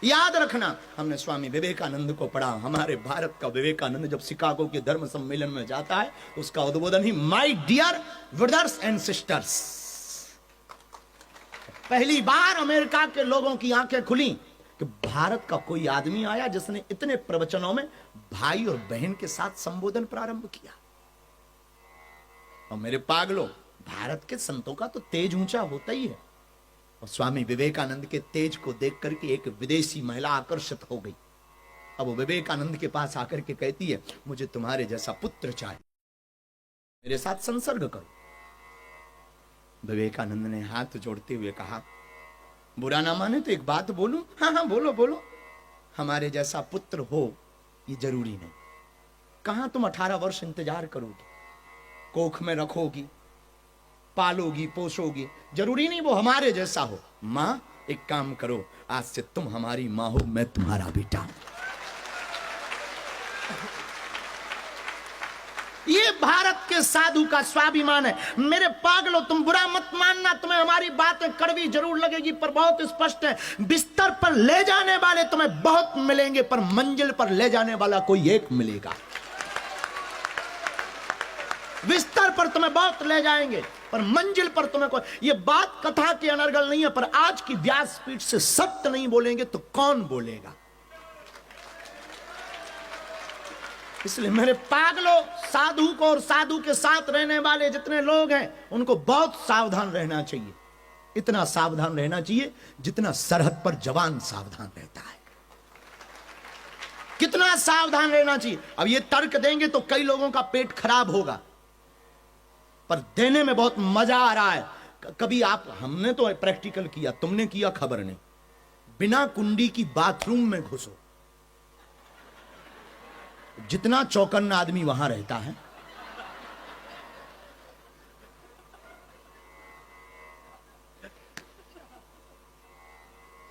याद रखना, हमने स्वामी विवेकानंद को पढ़ा। हमारे भारत का विवेकानंद जब शिकागो के धर्म सम्मेलन में जाता है, उसका उद्बोधन ही my dear brothers and sisters. पहली बार अमेरिका के लोगों की आंखें खुली कि भारत का कोई आदमी आया जिसने इतने प्रवचनों में भाई और बहन के साथ संबोधन प्रारंभ किया। और मेरे पागलों, भारत के संतों का तो तेज ऊंचा होता ही है। और स्वामी विवेकानंद के तेज को देख करके एक विदेशी महिला आकर्षित हो गई। अब वो विवेकानंद के पास आकर के कहती है, मुझे तुम्हारे जैसा पुत्र चाहिए, मेरे साथ संसर्ग करो। विवेकानंद ने हाथ जोड़ते हुए कहा, बुरा ना माने तो एक बात बोलूं? हाँ हाँ बोलो बोलो। हमारे जैसा पुत्र हो ये जरूरी नहीं। कहां तुम 18 वर्ष इंतजार करोगी, कोख में रखोगी, पालोगी, पोसोगी, जरूरी नहीं वो हमारे जैसा हो। मां एक काम करो, आज से तुम हमारी मां हो, मैं तुम्हारा बेटा। ये भारत के साधु का स्वाभिमान है। मेरे पागलों, तुम बुरा मत मानना, तुम्हें हमारी बातें कड़वी जरूर लगेगी पर बहुत स्पष्ट है। बिस्तर पर ले जाने वाले तुम्हें बहुत मिलेंगे पर मंजिल पर ले जाने वाला कोई एक मिलेगा। बिस्तर पर तुम्हें बहुत ले जाएंगे पर मंजिल पर तुम्हें कोई। ये बात कथा के अनर्गल नहीं है, पर आज की व्यासपीठ से सत्य नहीं बोलेंगे तो कौन बोलेगा? इसलिए मेरे पागलों, साधु को और साधु के साथ रहने वाले जितने लोग हैं उनको बहुत सावधान रहना चाहिए। इतना सावधान रहना चाहिए जितना सरहद पर जवान सावधान रहता है। कितना सावधान रहना चाहिए। अब ये तर्क देंगे तो कई लोगों का पेट खराब होगा, पर देने में बहुत मजा आ रहा है। कभी आप, हमने तो प्रैक्टिकल किया, तुमने किया खबर नहीं, बिना कुंडी की बाथरूम में घुसो, जितना चौकन्ना आदमी वहां रहता है,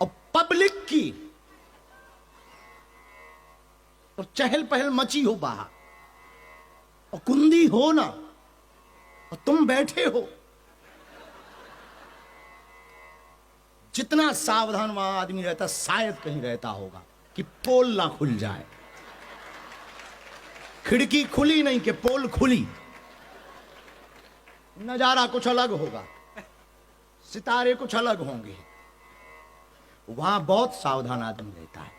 और पब्लिक की और चहल पहल मची हो बाहर, और कुंडी हो ना, और तुम बैठे हो, जितना सावधान वहां आदमी रहता, शायद कहीं रहता होगा कि पोल ना खुल जाए। खिड़की खुली नहीं कि पोल खुली, नजारा कुछ अलग होगा, सितारे कुछ अलग होंगे। वहां बहुत सावधान आदमी रहता है।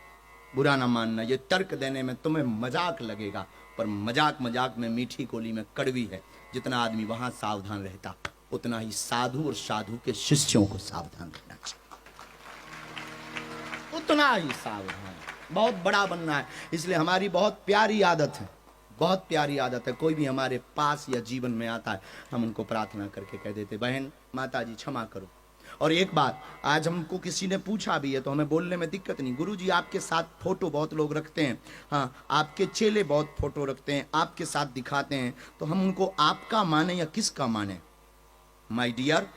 बुरा ना मानना, ये तर्क देने में तुम्हें मजाक लगेगा, पर मजाक मजाक में मीठी कोली में कड़वी है। जितना आदमी वहां सावधान रहता, उतना ही साधु और साधु के शिष्यों को सावधान रहना चाहिए। उतना ही सावधान, बहुत बड़ा बनना है। इसलिए हमारी बहुत प्यारी आदत है, बहुत प्यारी आदत है। कोई भी हमारे पास या जीवन में आता है, हम उनको प्रार्थना करके कह देते, बहन माता जी क्षमा करो। और एक बात, आज हमको किसी ने पूछा भी है तो हमें बोलने में दिक्कत नहीं। गुरुजी आपके साथ फोटो बहुत लोग रखते हैं, हाँ आपके चेले बहुत फोटो रखते हैं, आपके साथ दिखाते हैं, तो हम उनको आपका माने या किसका माने? माय डियर,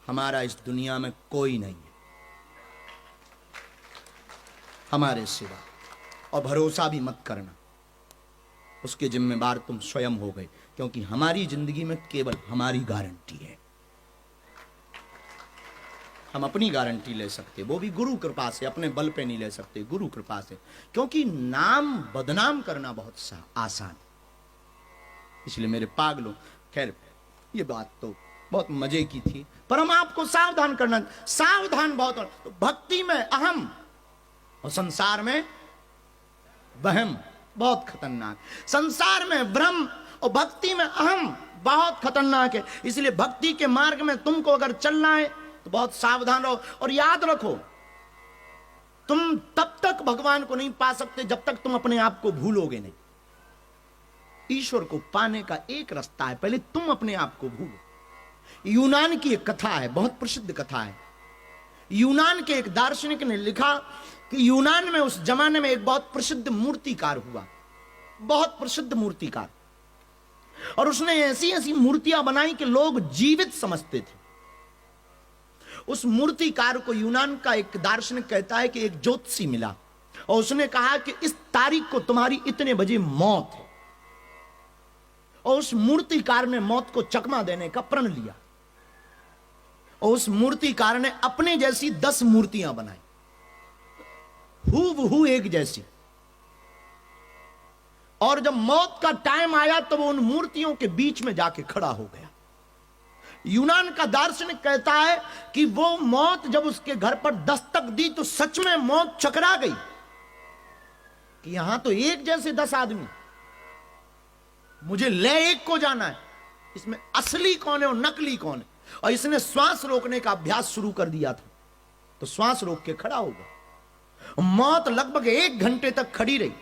हमारा इस दुनिया में कोई नहीं है हमारे सिवा, और भरोसा भी मत करना, उसके जिम्मेदार तुम स्वयं हो गए। क्योंकि हमारी जिंदगी में केवल हमारी गारंटी है, हम अपनी गारंटी ले सकते, वो भी गुरु कृपा से, अपने बल पे नहीं ले सकते, गुरु कृपा से। क्योंकि नाम बदनाम करना बहुत आसान, इसलिए मेरे पागलों, खैर ये बात तो बहुत मजे की थी, पर हम आपको सावधान करना, सावधान बहुत। तो भक्ति में अहम और संसार में वहम बहुत खतरनाक, संसार में भ्रम और भक्ति में अहम बहुत खतरनाक है। इसलिए भक्ति के मार्ग में तुमको अगर चलना है तो बहुत सावधान रहो। और याद रखो, तुम तब तक भगवान को नहीं पा सकते जब तक तुम अपने आप को भूलोगे नहीं। ईश्वर को पाने का एक रास्ता है, पहले तुम अपने आप को भूलो। यूनान की एक कथा है, बहुत प्रसिद्ध कथा है। यूनान के एक दार्शनिक ने लिखा कि यूनान में उस जमाने में एक बहुत प्रसिद्ध मूर्तिकार हुआ, बहुत प्रसिद्ध मूर्तिकार, और उसने ऐसी ऐसी मूर्तियां बनाई कि लोग जीवित समझते थे। उस मूर्तिकार को यूनान का एक दार्शनिक कहता है कि एक ज्योतिषी मिला और उसने कहा कि इस तारीख को तुम्हारी इतने बजे मौत है, और उस मूर्तिकार ने मौत को चकमा देने का प्रण लिया, और उस मूर्तिकार ने अपने जैसी 10 मूर्तियां बनाई। हूबहू एक जैसी। और जब मौत का टाइम आया तो वो उन मूर्तियों के बीच में जाके खड़ा हो गया। यूनान का दार्शनिक कहता है कि वो मौत जब उसके घर पर दस्तक दी तो सच में मौत चकरा गई कि यहां तो एक जैसे 10 आदमी, मुझे ले एक को जाना है, इसमें असली कौन है और नकली कौन है। और इसने श्वास रोकने का अभ्यास शुरू कर दिया था, तो श्वास रोक के खड़ा हो गया। मौत लगभग 1 घंटे तक खड़ी रही,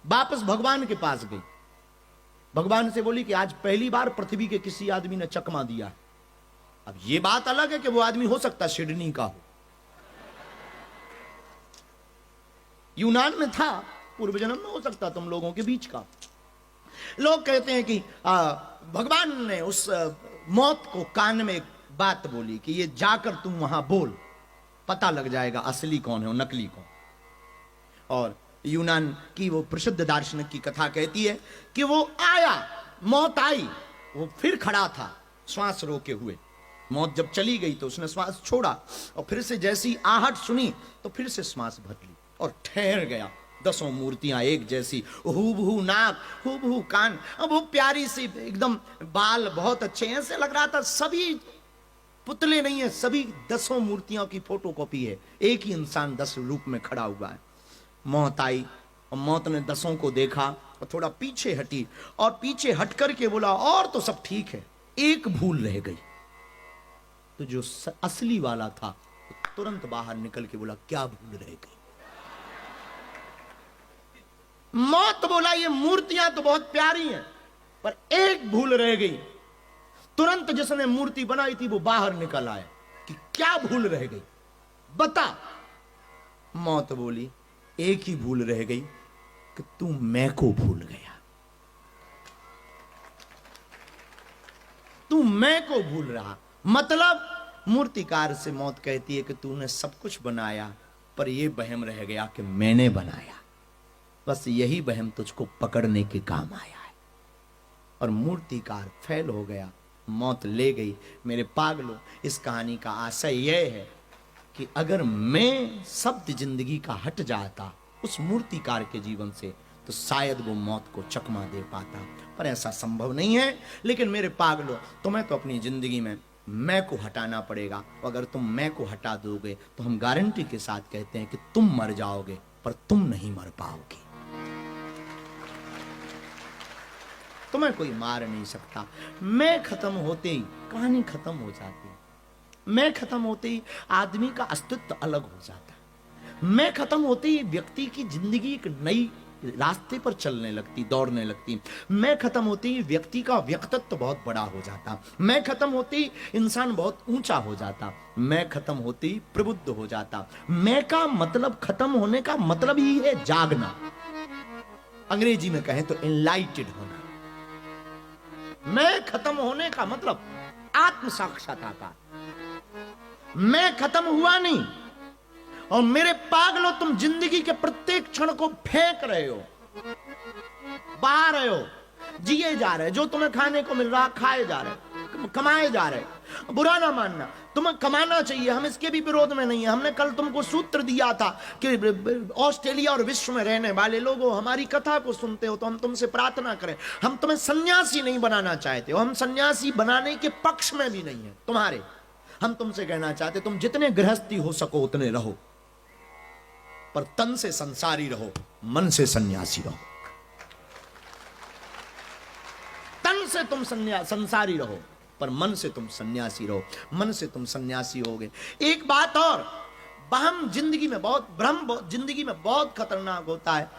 वापस भगवान के पास गई, भगवान से बोली कि आज पहली बार पृथ्वी के किसी आदमी ने चकमा दिया है। अब यह बात अलग है कि वो आदमी हो सकता सिडनी का हो, यूनान में था, पूर्व जन्म में हो सकता तुम लोगों के बीच का। लोग कहते हैं कि भगवान ने उस मौत को कान में एक बात बोली कि ये जाकर तुम वहां बोल, पता लग जाएगा असली कौन है और नकली कौन। और यूनान की वो प्रसिद्ध दार्शनिक की कथा कहती है कि वो आया, मौत आई, वो फिर खड़ा था श्वास रोके हुए। मौत जब चली गई तो उसने श्वास छोड़ा और फिर से जैसी आहट सुनी तो फिर से श्वास भर ली और ठहर गया। 10 मूर्तियां एक जैसी, हूबहू नाक, हूबहू कान, अब वो प्यारी सी एकदम, बाल बहुत अच्छे, ऐसे लग रहा था सभी पुतले नहीं है, सभी 10 मूर्तियों की फोटोकॉपी है, एक ही इंसान 10 रूप में खड़ा हुआ है। मौत आई और मौत ने 10 को देखा और थोड़ा पीछे हटी और पीछे हट करके बोला और तो सब ठीक है, एक भूल रह गई। तो जो असली वाला था तुरंत बाहर निकल के बोला क्या भूल रह गई। मौत बोला ये मूर्तियां तो बहुत प्यारी हैं पर एक भूल रह गई। तुरंत जिसने मूर्ति बनाई थी वो बाहर निकल आया कि क्या भूल रह गई बता। मौत बोली एक ही भूल रह गई कि तू मैं को भूल गया, तू मैं को भूल रहा। मतलब मूर्तिकार से मौत कहती है कि तूने सब कुछ बनाया पर यह वहम रह गया कि मैंने बनाया, बस यही वहम तुझको पकड़ने के काम आया है। और मूर्तिकार फेल हो गया, मौत ले गई। मेरे पागलों, इस कहानी का आशय यह है कि अगर मैं शब्द जिंदगी का हट जाता उस मूर्तिकार के जीवन से तो शायद वो मौत को चकमा दे पाता, पर ऐसा संभव नहीं है। लेकिन मेरे पागलों, तुम्हें तो अपनी जिंदगी में मैं को हटाना पड़ेगा। अगर तुम मैं को हटा दोगे तो हम गारंटी के साथ कहते हैं कि तुम मर जाओगे पर तुम नहीं मर पाओगे। तुम्हें कोई मार नहीं सकता। मैं खत्म होते ही कहानी खत्म हो जाती है। मैं खत्म होते ही आदमी का अस्तित्व अलग हो जाता है। मैं खत्म होते ही व्यक्ति की जिंदगी एक नई रास्ते पर चलने लगती, दौड़ने लगती। मैं खत्म होते ही व्यक्ति का व्यक्तित्व बहुत बड़ा हो जाता। मैं खत्म होते ही इंसान बहुत ऊंचा हो जाता। मैं खत्म होते ही प्रबुद्ध हो जाता। मैं का मतलब, खत्म होने का मतलब ही है जागना। अंग्रेजी में कहें तो एनलाइटेड होना। मैं खत्म होने का मतलब आत्म साक्षात्कार। मैं खत्म हुआ नहीं। और मेरे पागलों, तुम जिंदगी के प्रत्येक क्षण को फेंक रहे हो, बहा रहे हो, जिए जा रहे। जो तुम्हें खाने को मिल रहा खाए जा रहे, कमाए जा रहे। बुरा ना मानना, तुम्हें कमाना चाहिए, हम इसके भी विरोध में नहीं है। हमने कल तुमको सूत्र दिया था कि ऑस्ट्रेलिया और विश्व में रहने वाले लोगों, हमारी कथा को सुनते हो तो हम तुमसे प्रार्थना करें। हम तुम्हें सन्यासी नहीं बनाना चाहते हो, हम सन्यासी बनाने के पक्ष में भी नहीं है तुम्हारे। हम तुमसे कहना चाहते तुम जितने गृहस्थी हो सको उतने रहो, पर तन से संसारी रहो, मन से सन्यासी रहो। तन से तुम संसारी रहो पर मन से तुम सन्यासी रहो। मन से तुम सन्यासी होगे। एक बात और, भ्रम जिंदगी में बहुत खतरनाक होता है।